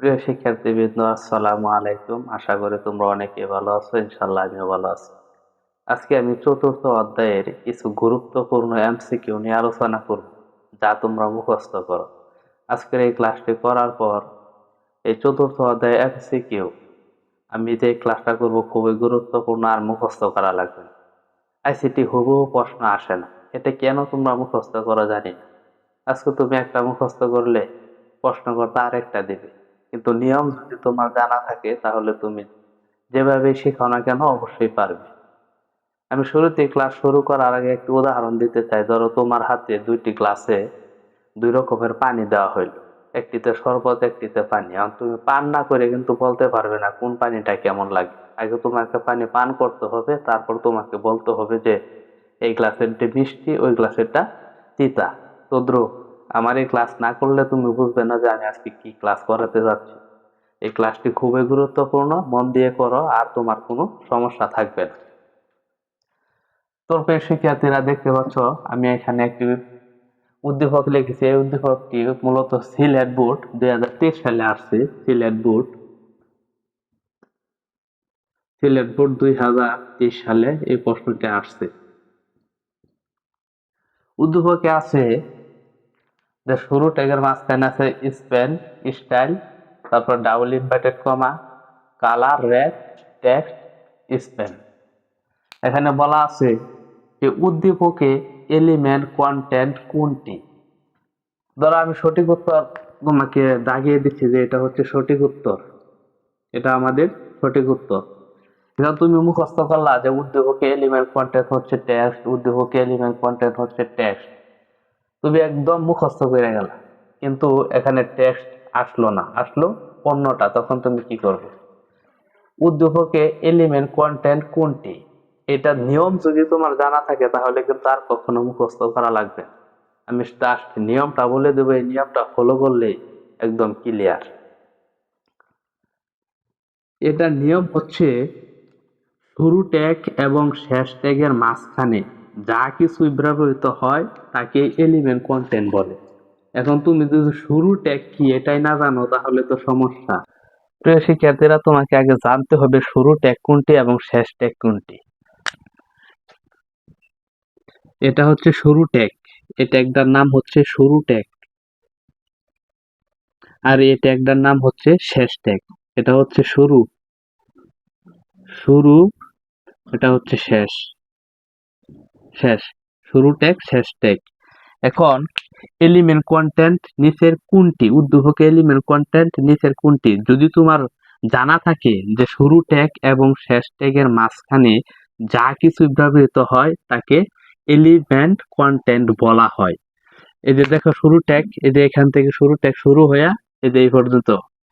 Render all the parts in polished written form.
প্রিয় শিক্ষার্থীবৃন্দ, আসসালামু আলাইকুম। আশা করি তোমরা অনেকে ভালো আছো। ইনশাল্লাহ আমিও ভালো আছি। আজকে আমি চতুর্থ অধ্যায়ের কিছু গুরুত্বপূর্ণ এমসিকিউ নিয়ে আলোচনা করব, যা তোমরা মুখস্থ করো। আজকের এই ক্লাসটি করার পর এই চতুর্থ অধ্যায়ে এমসিকিউ আমি যে ক্লাসটা করব খুবই গুরুত্বপূর্ণ আর মুখস্থ করা লাগবে না। আইসিটি হুবহু প্রশ্ন আসে না, এটা কেন তোমরা মুখস্থ করো জানি না। আজকে তুমি একটা মুখস্থ করলে প্রশ্নকর্তা আরেকটা দেবে, কিন্তু নিয়ম যদি তোমার জানা থাকে তাহলে তুমি যেভাবে শেখাও না কেন অবশ্যই পারবে। আমি শুরুতে ক্লাস শুরু করার আগে একটি উদাহরণ দিতে চাই। ধরো তোমার হাতে দুইটি গ্লাসে দুই রকমের পানি দেওয়া হইলো, একটিতে শরবত একটিতে পানি। এখন তুমি পান না করে কিন্তু বলতে পারবে না কোন পানিটা কেমন লাগে। আগে তোমাকে পানি পান করতে হবে, তারপর তোমাকে বলতে হবে যে এই গ্লাসেরটা মিষ্টি, ওই গ্লাসেরটা তিতা। তদ্রুপ আমার এই ক্লাস না করলে তুমি বুঝবে না যে আমি আজকে কি ক্লাস করাতে যাচ্ছি। এই ক্লাসটি খুবই গুরুত্বপূর্ণ, মন দিয়ে করো আর তোমার কোনো সমস্যা থাকবে না। তোর প্রিয় শিক্ষার্থীরা, দেখতে পাচ্ছ আমি এখানে একটি উদ্দীপক লিখেছি। এই উদ্দীপকটি মূলত সিলেট বোর্ড 2023 সালে আসছে। সিলেট বোর্ড 2023 সালে এই প্রশ্নটি আসছে। উদ্দীপকে আছে যে শুরু ট্যাগের মাঝখানে আছে স্পেন, স্টাইল, তারপর double inverted comma, colour, red, text, Spain. এখানে বলা আছে যে উদ্দীপকে এলিমেন্ট কন্টেন্ট কোনটি। ধরো আমি সঠিক উত্তর তোমাকে দাগিয়ে দিচ্ছি যে এটা হচ্ছে সঠিক উত্তর, এটা আমাদের সঠিক উত্তর। এখন তুমি মুখস্থ করলা যে উদ্দীপকে এলিমেন্ট কন্টেন্ট হচ্ছে টেক্সট, উদ্দীপকে এলিমেন্ট কন্টেন্ট হচ্ছে টেক্সট। তুমি একদম মুখস্থ করে গেলা, কিন্তু এখানে টেক্সট আসলো না, আসলো অন্যটা। তখন তুমি কি করবে? উদ্দীপকে এলিমেন্ট কন্টেন্ট কোনটি, এটা নিয়ম যদি তোমার জানা থাকে তাহলে কিন্তু আর কখনো মুখস্থ করা লাগবে না। আমি জাস্ট নিয়মটা বলে দেবো, এই নিয়মটা ফলো করলেই একদম ক্লিয়ার। এটা নিয়ম হচ্ছে শুরু ট্যাগ এবং শেষ ট্যাগের মাঝখানে যা কিছু ব্যবহৃত হয় তাকে এলিমেন্ট কন্টেন্ট বলে। এখন তুমি যদি শুরু ট্যাগ কি এটাই না জানো তাহলে তো সমস্যা। প্রিয় শিক্ষার্থীরা, তোমাকে আগে জানতে হবে শুরু ট্যাগ কোনটি এবং শেষ ট্যাগ কোনটি। এটা হচ্ছে শুরু ট্যাগ, এই ট্যাগটার নাম হচ্ছে শুরু ট্যাগ, আর এই ট্যাগটার নাম হচ্ছে শেষ ট্যাগ। এটা হচ্ছে শুরু, শুরু, এটা হচ্ছে শেষ, শেষ। শুরু ট্যাগ, শেষ ট্যাগ। এখন এলিমেন্ট কন্টেন্ট নিচের কোনটি, উদ্দীপকে এলিমেন্ট কন্টেন্ট নিচের কোনটি যদি তোমার জানা থাকে যে শুরু ট্যাগ এবং শেষ ট্যাগের মাঝখানে যা কিছু ব্যবহৃত হয় তাকে এলিমেন্ট কন্টেন্ট বলা হয়। এই যে দেখো শুরু ট্যাগ, এই যে এখান থেকে শুরু ট্যাগ শুরু হয়ে এই যে এই পর্যন্ত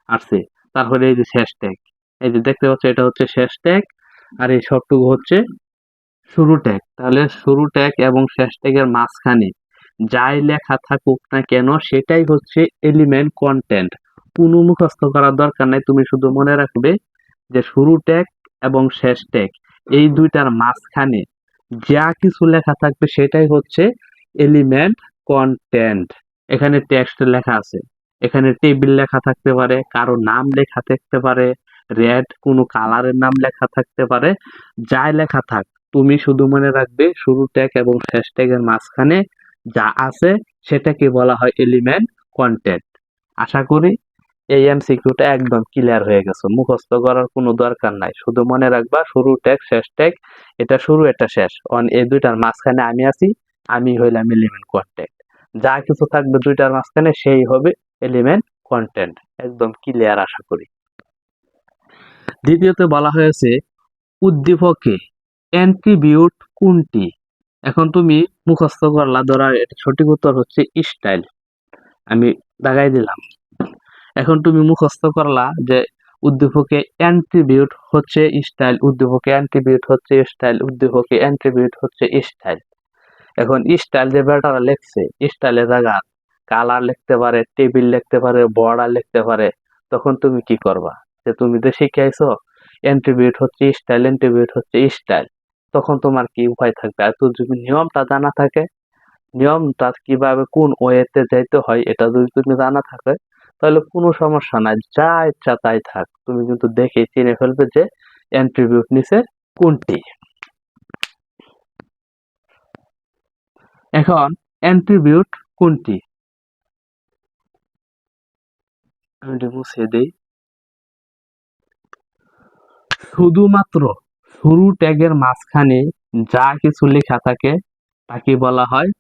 আসছে, তারপরে এই যে শেষ ট্যাগ, এই যে দেখতে পাচ্ছ এটা হচ্ছে শেষ ট্যাগ, আর এই সবটুকু হচ্ছে শুরু ট্যাগ। তাহলে শুরু ট্যাগ এবং শেষ ট্যাগের মাঝখানে যাই লেখা থাকুক না কেন সেটাই হচ্ছে এলিমেন্ট কন্টেন্ট। কোনো মুখস্থ করার দরকার নাই, তুমি শুধু মনে রাখবে যে শুরু ট্যাগ এবং শেষ ট্যাগ এই দুইটার মাঝখানে যা কিছু লেখা থাকবে সেটাই হচ্ছে এলিমেন্ট কন্টেন্ট। এখানে টেক্সট লেখা আছে, এখানে টেবিল লেখা থাকতে পারে, কারো নাম লেখা থাকতে পারে, রেড কোনো কালারের নাম লেখা থাকতে পারে। যাই লেখা থাক তুমি শুধু মনে রাখবে শুরু ট্যাগ এবং শেষ ট্যাগের মাঝখানে যা আছে সেটাকে বলা হয় এলিমেন্ট কন্টেন্ট। আশা করি এই এমসিকিউটা একদম ক্লিয়ার হয়ে গেছে, মুখস্থ করার কোনো দরকার নাই। শুধু মনে রাখবা শুরু ট্যাগ শেষ ট্যাগ, এটা শুরু এটা শেষ, অন এই দুইটার মাঝখানে আমি আছি, আমি হইলাম এলিমেন্ট কন্টেন্ট। যা কিছু থাকবে দুইটার মাঝখানে সেই হবে এলিমেন্ট কন্টেন্ট। একদম ক্লিয়ার আশা করি। দ্বিতীয়তে বলা হয়েছে উদ্দীপকে অ্যাট্রিবিউট কোনটি। এখন তুমি মুখস্থ করলা, ধরা এটা সঠিক উত্তর হচ্ছে স্টাইল, আমি দাগাই দিলাম। এখন তুমি মুখস্থ করলা যে উদ্দীপকে অ্যাট্রিবিউট হচ্ছে স্টাইল, উদ্দীপকে অ্যাট্রিবিউট হচ্ছে স্টাইল, উদ্দীপকে অ্যাট্রিবিউট হচ্ছে স্টাইল। এখন স্টাইল যে ব্যাটারা লিখছে, স্টাইলের জায়গা কালার লিখতে পারে, টেবিল লিখতে পারে, বর্ডার লিখতে পারে। তখন তুমি কি করবা? যে তুমি তো শিখাইছো অ্যাট্রিবিউট হচ্ছে স্টাইল, অ্যাট্রিবিউট হচ্ছে স্টাইল, তখন তোমার কি উপায় থাকবে? আর তো যদি নিয়মটা জানা থাকে, নিয়মটা কিভাবে কোন ওয়েতে যাইতে হয় এটা যদি তুমি জানা থাকে তাহলে কোনো সমস্যা নাই, যা ইচ্ছা তাই থাক, তুমি কিন্তু দেখে চিনে ফেলবে যে অ্যাট্রিবিউট নিচের কোনটি। এখন অ্যাট্রিবিউট কোনটি আমি একটু মুছে দিই। শুধুমাত্র শুরু ট্যাগের মাঝখানে যা কিছু লেখা থাকে তাকে বলা হয়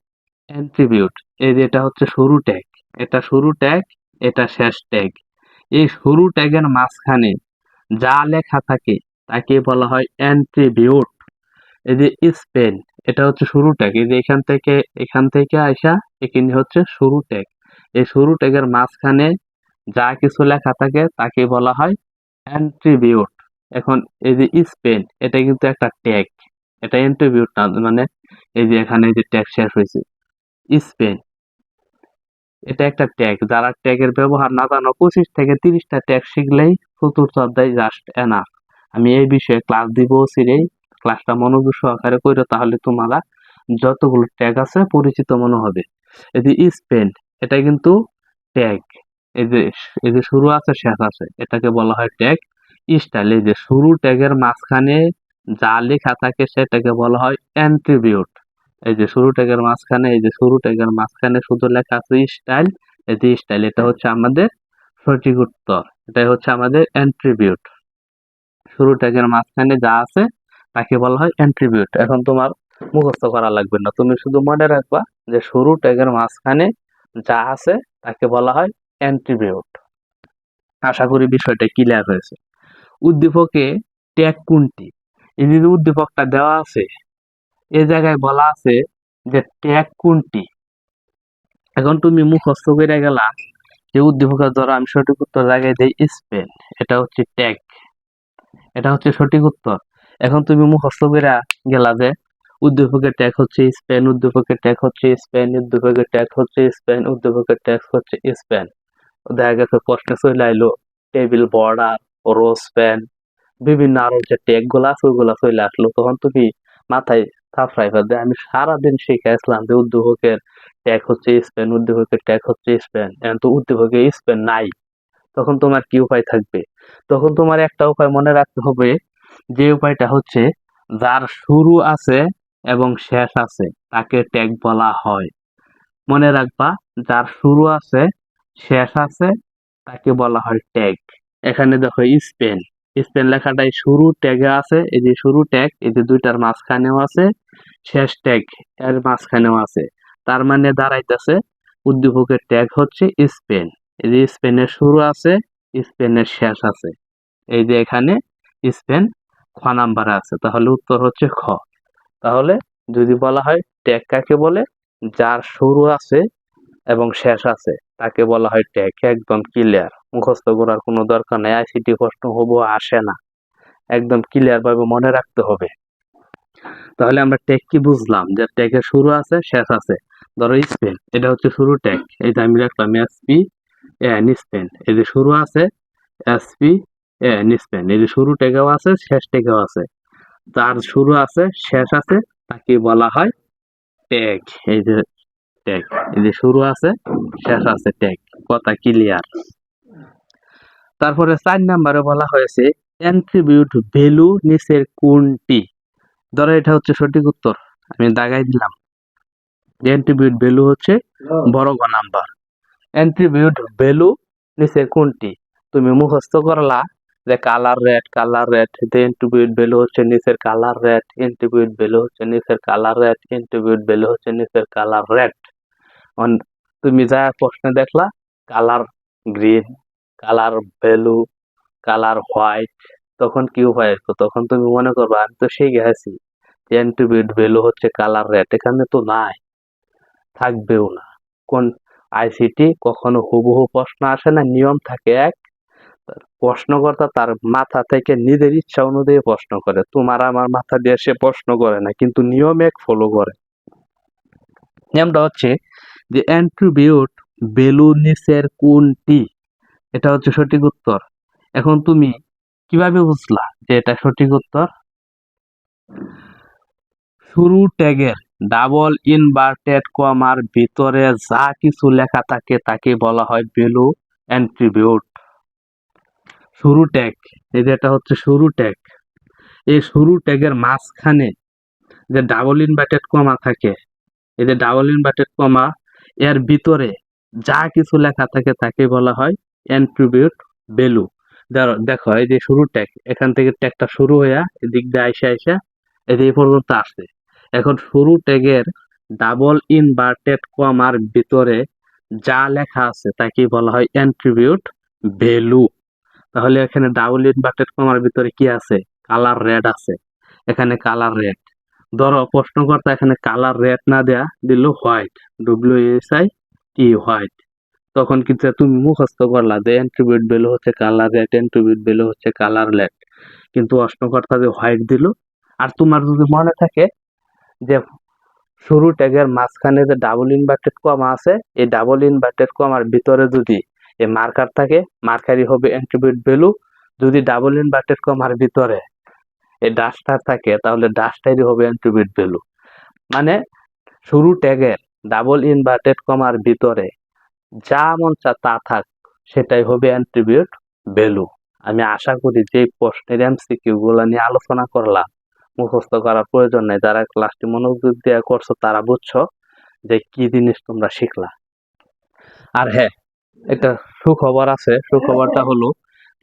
অ্যাট্রিবিউট। এই যে এটা হচ্ছে শুরু ট্যাগ, এটা শুরু ট্যাগ, এটা শেষ ট্যাগ। এই শুরু ট্যাগের মাঝখানে যা লেখা থাকে তাকে বলা হয় অ্যাট্রিবিউট। এই যে স্পেন, এটা হচ্ছে শুরু ট্যাগ, এই যে এখান থেকে আইসা এখানে হচ্ছে শুরু ট্যাগ। এই শুরু ট্যাগের মাঝখানে যা কিছু লেখা থাকে তাকে বলা হয় অ্যাট্রিবিউট। এখন এই যে স্পেন, এটা কিন্তু একটা ট্যাগ, এটা অ্যাট্রিবিউট না, মানে এই যে এখানে যে ট্যাগ শেষ হয়েছে স্পেন, এটা একটা ট্যাগ। যারা ট্যাগের ব্যবহার না জানো 25 থেকে 30টা ট্যাগ শিখলেই চতুর্থ অধ্যায় জাস্ট এনাফ। আমি এই বিষয়ে ক্লাস দিব সিরেই, ক্লাসটা মনোযোগ সহকারে করো, তাহলে তোমরা যতগুলো ট্যাগ আছে পরিচিত মনে হবে। এই যে স্পেন, এটা কিন্তু ট্যাগ। এই যে শুরু আছে শেষ আছে, এটাকে বলা হয় ট্যাগ স্টাইল। এই যে শুরু ট্যাগের মাঝখানে যা লেখা থাকে সেটাকে বলা হয় অ্যাট্রিবিউট। এই যে শুরু ট্যাগের মাঝখানে, এই যে শুরু ট্যাগের মাঝখানে শুধু লেখা আছে স্টাইল, এই যে স্টাইল, এটা হচ্ছে আমাদের সঠিক উত্তর, এটাই হচ্ছে আমাদের অ্যাট্রিবিউট। শুরু ট্যাগের মাঝখানে যা আছে তাকে বলা হয় অ্যাট্রিবিউট। এখন তোমার মুখস্থ করা লাগবে না, তুমি শুধু মনে রাখবা যে শুরু ট্যাগের মাঝখানে যা আছে তাকে বলা হয় অ্যাট্রিবিউট। আশা করি বিষয়টা ক্লিয়ার হয়েছে। উদ্দীপকে ট্যাগ কোনটি? এই যে উদ্দীপকটা দেওয়া আছে, এই জায়গায় বলা আছে যে ট্যাগ কোনটি। এখন তুমি মুখস্থ করে গেলা যে উদ্দীপকের দ্বারা আমি সঠিক উত্তর জায়গায় দেই স্পেন, এটা হচ্ছে ট্যাগ, এটা হচ্ছে সঠিক উত্তর। এখন তুমি মুখস্থ করে গেলা যে উদ্দীপকের ট্যাগ হচ্ছে স্পেন, উদ্দীপকের ট্যাগ হচ্ছে স্পেন, উদ্দীপকের ট্যাগ হচ্ছে স্পেন, উদ্দীপকের ট্যাগ হচ্ছে স্পেন। দেখা গেছে প্রশ্নে চলে আইলো টেবিল বর্ডার, রোজ পেন, বিভিন্ন আরো যে ট্যাগ গুলা আছে ওইগুলা চলে আসলো, তখন তুমি মাথায় থাপড়াই ফেলবে আমি সারাদিন শিখাইছিলাম যে উদ্দীপকের ট্যাগ হচ্ছে স্পেন, উদ্দীপকের ট্যাগ হচ্ছে স্পেন, এখন তো উদ্দীপকে স্পেন নাই, তখন তোমার কি উপায় থাকবে? তখন তোমার একটা উপায় মনে রাখতে হবে, যে উপায়টা হচ্ছে যার শুরু আছে এবং শেষ আছে তাকে ট্যাগ বলা হয়। মনে রাখবা, যার শুরু আছে শেষ আছে তাকে বলা হয় ট্যাগ। এখানে দেখো স্পেন, স্পেন লেখাটাই শুরু ট্যাগে আছে, এই যে শুরু ট্যাগ, এই যে দুইটার মাঝখানেও আছে, শেষ ট্যাগ এর মাঝখানেও আছে, তার মানে দাঁড়াইতেছে উদ্দীপকের ট্যাগ হচ্ছে স্পেন। এই যে স্পেনের শুরু আছে, স্পেনের শেষ আছে, এই যে এখানে স্পেন খ নাম্বারে আছে, তাহলে উত্তর হচ্ছে খ। তাহলে যদি বলা হয় ট্যাগ কাকে বলে, যার শুরু আছে এবং শেষ আছে তাকে বলা হয় ট্যাগ। একদম ক্লিয়ার, মুখস্থ করার কোনো দরকার নেই, আইসিটি প্রশ্ন হবো আসে না, একদম ক্লিয়ার ভাবে মনে রাখতে হবে। তাহলে আমরা ট্যাগ কি বুঝলাম, যে ট্যাগের শুরু আছে শেষ আছে। ধরো স্পেন, এটা হচ্ছে শুরু ট্যাগ, এই যে আমি রাখলাম এসপি এন স্পেন, এই যে শুরু আছে এসপি এন স্পেন, এই যে শুরু ট্যাগেও আছে শেষ ট্যাগেও আছে, তার শুরু আছে শেষ আছে তাকে বলা হয় ট্যাগ। এই যে ট্যাগ, এই যে শুরু আছে শেষ আছে ট্যাগ, কথা ক্লিয়ার। তারপরে 4 নম্বরে বলা হয়েছে অ্যাট্রিবিউট ভ্যালু নিচের কোনটি? ধরো এটা হচ্ছে সঠিক উত্তর, আমি দাগাই দিলাম যে অ্যাট্রিবিউট ভ্যালু হচ্ছে বড় ঘ নাম্বার। অ্যাট্রিবিউট ভ্যালু নিচের কোনটি? তুমি মুখস্থ করলা যে colour red, colour red, attribute value হচ্ছে নিচের কালার রেড, অ্যাট্রিবিউট ভ্যালু হচ্ছে নিচের কালার রেড, অ্যাট্রিবিউট ভ্যালু হচ্ছে নিচের কালার রেড। তুমি যা প্রশ্নে দেখলা colour green, colour blue, colour white, তখন কি উপায় আসবে? তখন তুমি মনে করবে আমি তো শিখে গেছি অ্যাট্রিবিউট ভ্যালু হচ্ছে কালার রেড, এখানে তো নাই, থাকবেও না। কোন আইসিটি কখনো হুবহু প্রশ্ন আসে না, নিয়ম থাকে এক, প্রশ্নকর্তা তার মাথা থেকে নিজের ইচ্ছা অনুযায়ী প্রশ্ন করে, তোমার আমার মাথা দিয়ে সে প্রশ্ন করে না, কিন্তু নিয়ম এক ফলো করে। নিয়মটা হচ্ছে যে অ্যাট্রিবিউট ভ্যালু নিচের কোনটি, এটা হচ্ছে সঠিক উত্তর। এখন তুমি কিভাবে বুঝলা যে এটা সঠিক উত্তর? শুরু ট্যাগের ডাবল ইনভার্টেড কমার ভিতরে যা কিছু লেখা থাকে তাকে বলা হয় ভ্যালু, অ্যাট্রিবিউট। শুরু ট্যাগ, এই যে এটা হচ্ছে শুরু ট্যাগ। এই শুরু ট্যাগের মাঝখানে যে ডাবল ইনভার্টেড কমা থাকে, এই যে ডাবল ইনভার্টেড কমা, এর ভিতরে যা কিছু লেখা থাকে তাকে বলা হয় অ্যাট্রিবিউট ভ্যালু। দেখো এই যে শুরু ট্যাগ, এখান থেকে ট্যাগটা শুরু হইয়া এদিক দিয়ে আইসা আইসা এই পর্যন্ত আসছে। এখন শুরু ট্যাগের ডাবল ইনভার্টেড কমার ভিতরে যা লেখা আছে তাকে বলা হয় অ্যাট্রিবিউট ভ্যালু। তাহলে এখানে ডাবল ইনভার্টেড কমার ভিতরে কি আছে? কালার রেড আছে, এখানে কালার রেড। ধরো প্রশ্নকর্তা এখানে কালার রেড না দেয়া দিল হোয়াইট, WHIT হোয়াইট, তখন কিন্তু তুমি মুখস্থ করলা যে অ্যাট্রিবিউট ভ্যালু হচ্ছে কালার রেড, অ্যাট্রিবিউট ভ্যালু হচ্ছে কালার রেড। কিন্তু প্রশ্নকর্তা যে হোয়াইট দিল, আর তোমার যদি মনে থাকে যে শুরু ট্যাগের মাঝখানে যে ডাবল ইনভার্টেড কমা আছে, এই ডাবল ইনভার্টেড কমার ভিতরে যদি এই মার্কার থাকে, মার্কারই হবে অ্যাট্রিবিউট ভ্যালু। যদি ডাবল ইনভার্টেড কমার ভিতরে এই ডাস্টার থাকে, তাহলে ডাস্টারই হবে অ্যাট্রিবিউট ভ্যালু। মানে শুরু ট্যাগের ডাবল ইনভার্টেড কমার ভিতরে যা মন চা তা থাক, সেটাই হবে অ্যাট্রিবিউট ভ্যালু। আমি আশা করি যে প্রশ্নের এমসিকিউ গুলো নিয়ে আলোচনা করলাম, মুখস্থ করার প্রয়োজন নেই। যারা ক্লাসটি মনোযোগ দিয়ে করছো তারা বুঝছো যে কি জিনিস তোমরা শিখলা। আর হ্যাঁ, একটা সুখবর আছে। সুখবরটা হলো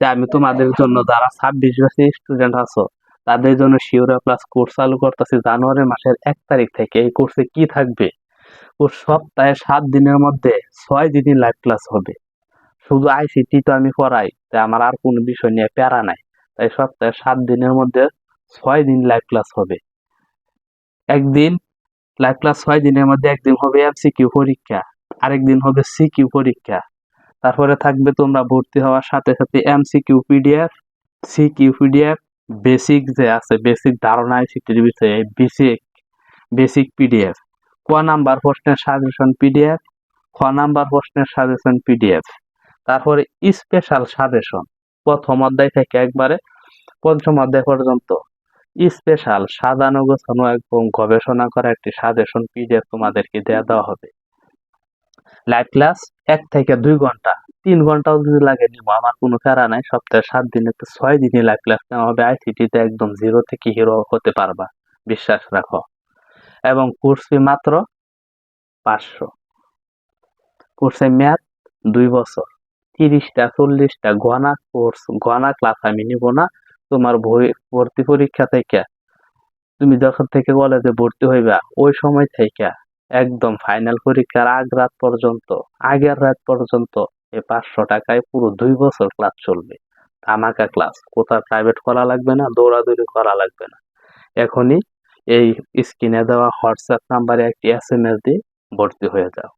যে আমি তোমাদের জন্য যারা 26 ব্যাচের স্টুডেন্ট আছো, তাদের জন্য শিওরা প্লাস কোর্স চালু করতেছি জানুয়ারি মাসের 1 তারিখ থেকে। এই কোর্সে কি থাকবে? ও সপ্তাহে 7 দিনের মধ্যে 6 দিনই লাইভ ক্লাস হবে। শুধু আইসিটি তো আমি পড়াই, তাই আমার আর কোনো বিষয় নিয়ে প্যারা নাই। তাই সপ্তাহে 7 দিনের মধ্যে 6 দিন লাইভ ক্লাস হবে। একদিন লাইভ ক্লাস 6 দিনের মধ্যে একদিন হবে এমসিকিউ পরীক্ষা, আরেকদিন হবে সিকিউ পরীক্ষা। তারপরে থাকবে তোমরা ভর্তি হওয়ার সাথে সাথে MCQ PDF, CQ PDF, basic যে আছে বেসিক ধারণা আইসিটির বিষয়ে বেসিক বেসিক পিডিএফ, ক নাম্বার প্রশ্নের সাজেশন পিডিএফ, খ নাম্বার প্রশ্নের সাজেশন পিডিএফ। তারপরে স্পেশাল সাজেশন, প্রথম অধ্যায় থেকে একবারে পঞ্চম অধ্যায় পর্যন্ত স্পেশাল সাজানো গোছানো এবং গবেষণা করা একটি সাজেশন পিডিএফ তোমাদেরকে দেওয়া হবে। লাইভ ক্লাস 1 থেকে 2 ঘন্টা, 3 ঘন্টাও যদি লাগে নিবো, আমার কোনো প্যারা নাই। সপ্তাহে 7 দিনে তো 6 দিনই লাইভ ক্লাস নেওয়া হবে। আইসিটিতে একদম জিরো থেকে হিরো হতে পারবা, বিশ্বাস রাখো। এবং কোর্স ফি মাত্র 500। কোর্সে মেয়াদ 2 বছর, 30টা 40টা ঘনা কোর্স, ঘনা ক্লাস আমি নিব না। তোমার ভর্তি পরীক্ষা থেকে তুমি যখন থেকে কলেজে ভর্তি হইবা, ওই সময় থেকে একদম ফাইনাল পরীক্ষার আগের রাত পর্যন্ত এই 500 টাকায় পুরো 2 বছর ক্লাস চলবে। ধামাকা ক্লাস, কোথাও প্রাইভেট করা লাগবে না, দৌড়াদৌড়ি করা লাগবে না। এখনই এই স্ক্রিনে দেওয়া হোয়াটসঅ্যাপ নাম্বারে একটি SMS দিয়ে ভর্তি হয়ে যাও।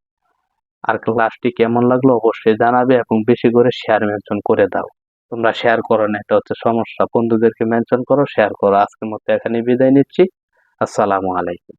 আর ক্লাসটি কেমন লাগলো অবশ্যই জানাবে এবং বেশি করে শেয়ার মেনশন করে দাও। তোমরা শেয়ার করো না, এটা হচ্ছে সমস্যা। বন্ধুদেরকে মেনশন করো, শেয়ার করো। আজকের মতো এখানে বিদায় নিচ্ছি। আসসালামু আলাইকুম।